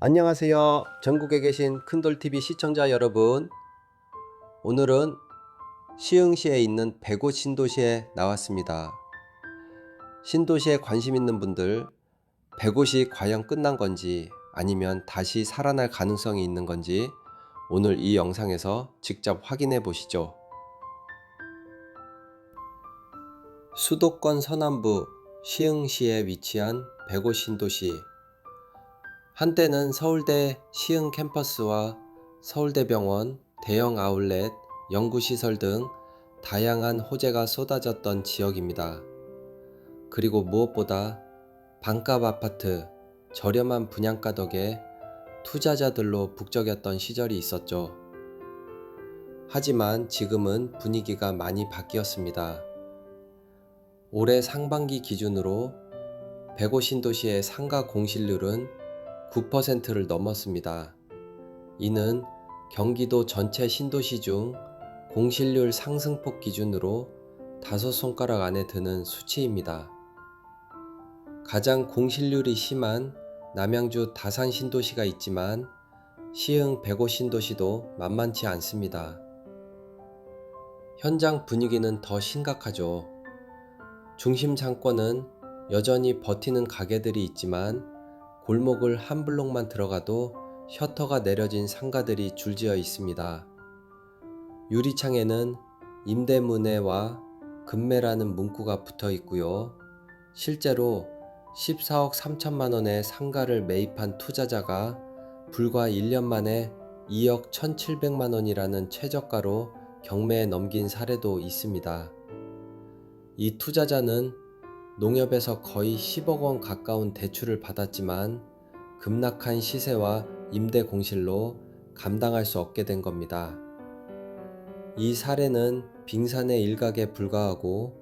안녕하세요. 전국에 계신 큰돌TV 시청자 여러분. 오늘은 시흥시에 있는 백오 신도시에 나왔습니다. 신도시에 관심 있는 분들, 백오시 과연 끝난 건지 아니면 다시 살아날 가능성이 있는 건지 오늘 이 영상에서 직접 확인해 보시죠. 수도권 서남부 시흥시에 위치한 백오 신도시. 한때는 서울대 시흥 캠퍼스와 서울대병원, 대형 아울렛, 연구시설 등 다양한 호재가 쏟아졌던 지역입니다. 그리고 무엇보다 반값 아파트, 저렴한 분양가 덕에 투자자들로 북적였던 시절이 있었죠. 하지만 지금은 분위기가 많이 바뀌었습니다. 올해 상반기 기준으로 백오 신도시의 상가 공실률은 9%를 넘었습니다. 이는 경기도 전체 신도시 중 공실률 상승폭 기준으로 5손가락 안에 드는 수치입니다. 가장 공실률이 심한 남양주 다산 신도시가 있지만 시흥 백오 신도시도 만만치 않습니다. 현장 분위기는 더 심각하죠. 중심 상권은 여전히 버티는 가게들이 있지만 골목을 한 블록만 들어가도 셔터가 내려진 상가들이 줄지어 있습니다. 유리창에는 임대문의와 급매라는 문구가 붙어 있고요. 실제로 14억 3천만 원의 상가를 매입한 투자자가 불과 1년 만에 2억 1,700만 원이라는 최저가로 경매에 넘긴 사례도 있습니다. 이 투자자는 농협에서 거의 10억 원 가까운 대출을 받았지만 급락한 시세와 임대 공실로 감당할 수 없게 된 겁니다. 이 사례는 빙산의 일각에 불과하고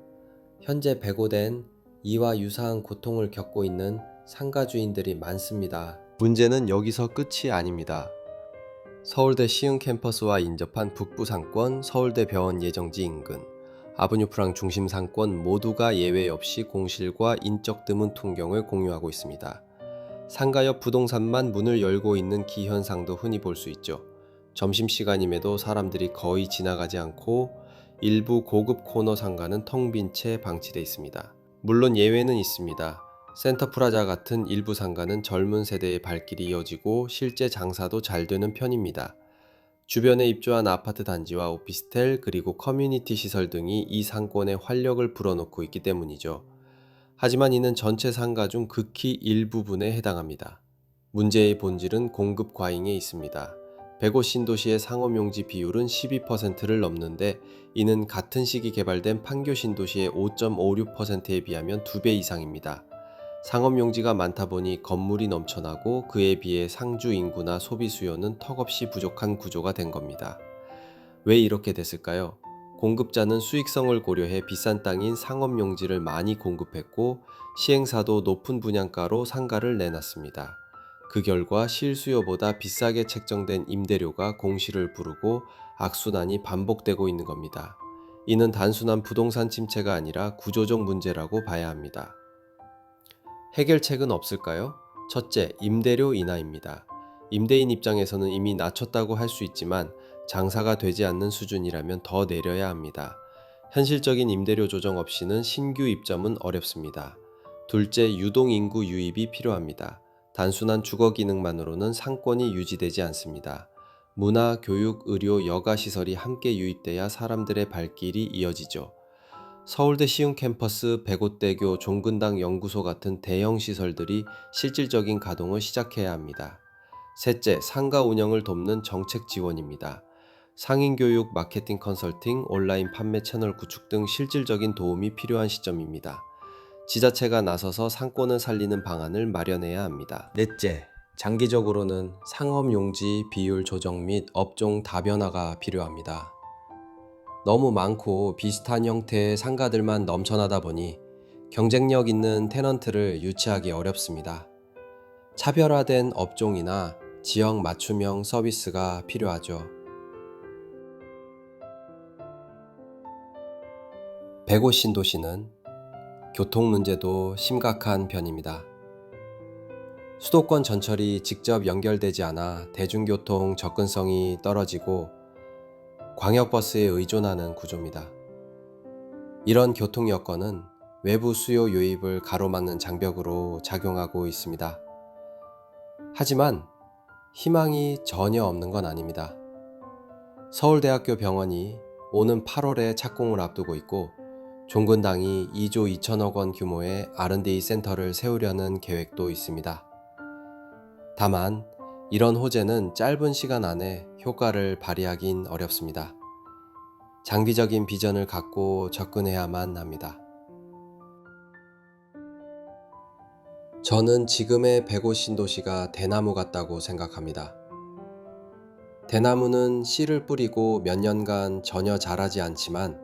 현재 백오된 이와 유사한 고통을 겪고 있는 상가 주인들이 많습니다. 문제는 여기서 끝이 아닙니다. 서울대 시흥 캠퍼스와 인접한 북부 상권 서울대 병원 예정지 인근 아브뉴 프랑 중심 상권 모두가 예외 없이 공실과 인적 드문 풍경을 공유하고 있습니다. 상가 옆 부동산만 문을 열고 있는 기현상도 흔히 볼 수 있죠. 점심시간임에도 사람들이 거의 지나가지 않고 일부 고급 코너 상가는 텅 빈 채 방치되어 있습니다. 물론 예외는 있습니다. 센터프라자 같은 일부 상가는 젊은 세대의 발길이 이어지고 실제 장사도 잘 되는 편입니다. 주변에 입주한 아파트 단지와 오피스텔 그리고 커뮤니티 시설 등이 이 상권에 활력을 불어넣고 있기 때문이죠. 하지만 이는 전체 상가 중 극히 일부분에 해당합니다. 문제의 본질은 공급 과잉에 있습니다. 백오 신도시의 상업용지 비율은 12%를 넘는데 이는 같은 시기 개발된 판교 신도시의 5.56%에 비하면 2배 이상입니다. 상업용지가 많다 보니 건물이 넘쳐나고 그에 비해 상주 인구나 소비 수요는 턱없이 부족한 구조가 된 겁니다. 왜 이렇게 됐을까요? 공급자는 수익성을 고려해 비싼 땅인 상업용지를 많이 공급했고 시행사도 높은 분양가로 상가를 내놨습니다. 그 결과 실수요보다 비싸게 책정된 임대료가 공실을 부르고 악순환이 반복되고 있는 겁니다. 이는 단순한 부동산 침체가 아니라 구조적 문제라고 봐야 합니다. 해결책은 없을까요? 첫째, 임대료 인하입니다. 임대인 입장에서는 이미 낮췄다고 할 수 있지만 장사가 되지 않는 수준이라면 더 내려야 합니다. 현실적인 임대료 조정 없이는 신규 입점은 어렵습니다. 둘째, 유동인구 유입이 필요합니다. 단순한 주거 기능만으로는 상권이 유지되지 않습니다. 문화, 교육, 의료, 여가시설이 함께 유입돼야 사람들의 발길이 이어지죠. 서울대 시흥 캠퍼스, 백오대교, 종근당 연구소 같은 대형 시설들이 실질적인 가동을 시작해야 합니다. 셋째, 상가 운영을 돕는 정책 지원입니다. 상인교육, 마케팅 컨설팅, 온라인 판매 채널 구축 등 실질적인 도움이 필요한 시점입니다. 지자체가 나서서 상권을 살리는 방안을 마련해야 합니다. 넷째, 장기적으로는 상업용지 비율 조정 및 업종 다변화가 필요합니다. 너무 많고 비슷한 형태의 상가들만 넘쳐나다 보니 경쟁력 있는 테넌트를 유치하기 어렵습니다. 차별화된 업종이나 지역 맞춤형 서비스가 필요하죠. 백오 신도시는 교통 문제도 심각한 편입니다. 수도권 전철이 직접 연결되지 않아 대중교통 접근성이 떨어지고 광역버스에 의존하는 구조입니다. 이런 교통 여건은 외부 수요 유입을 가로막는 장벽으로 작용하고 있습니다. 하지만 희망이 전혀 없는 건 아닙니다. 서울대학교 병원이 오는 8월에 착공을 앞두고 있고 종근당이 2조 2천억 원 규모의 R&D 센터를 세우려는 계획도 있습니다. 다만 이런 호재는 짧은 시간 안에 효과를 발휘하긴 어렵습니다. 장기적인 비전을 갖고 접근해야만 합니다. 저는 지금의 105 신도시가 대나무 같다고 생각합니다. 대나무는 씨를 뿌리고 몇 년간 전혀 자라지 않지만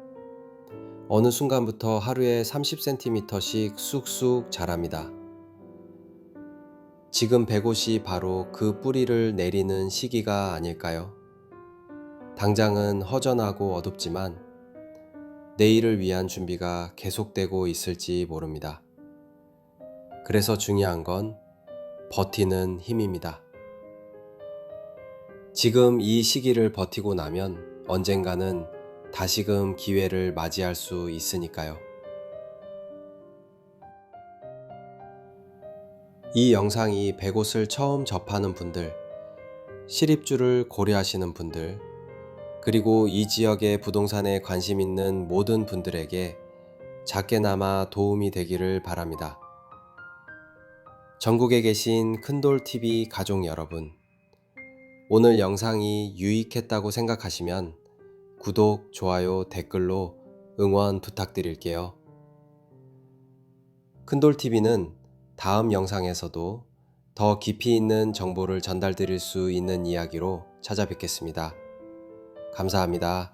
어느 순간부터 하루에 30cm씩 쑥쑥 자랍니다. 지금 105이 바로 그 뿌리를 내리는 시기가 아닐까요? 당장은 허전하고 어둡지만 내일을 위한 준비가 계속되고 있을지 모릅니다. 그래서 중요한 건 버티는 힘입니다. 지금 이 시기를 버티고 나면 언젠가는 다시금 기회를 맞이할 수 있으니까요. 이 영상이 105을 처음 접하는 분들, 실입주를 고려하시는 분들, 그리고 이 지역의 부동산에 관심 있는 모든 분들에게 작게나마 도움이 되기를 바랍니다. 전국에 계신 큰돌TV 가족 여러분, 오늘 영상이 유익했다고 생각하시면 구독, 좋아요, 댓글로 응원 부탁드릴게요. 큰돌TV는 다음 영상에서도 더 깊이 있는 정보를 전달드릴 수 있는 이야기로 찾아뵙겠습니다. 감사합니다.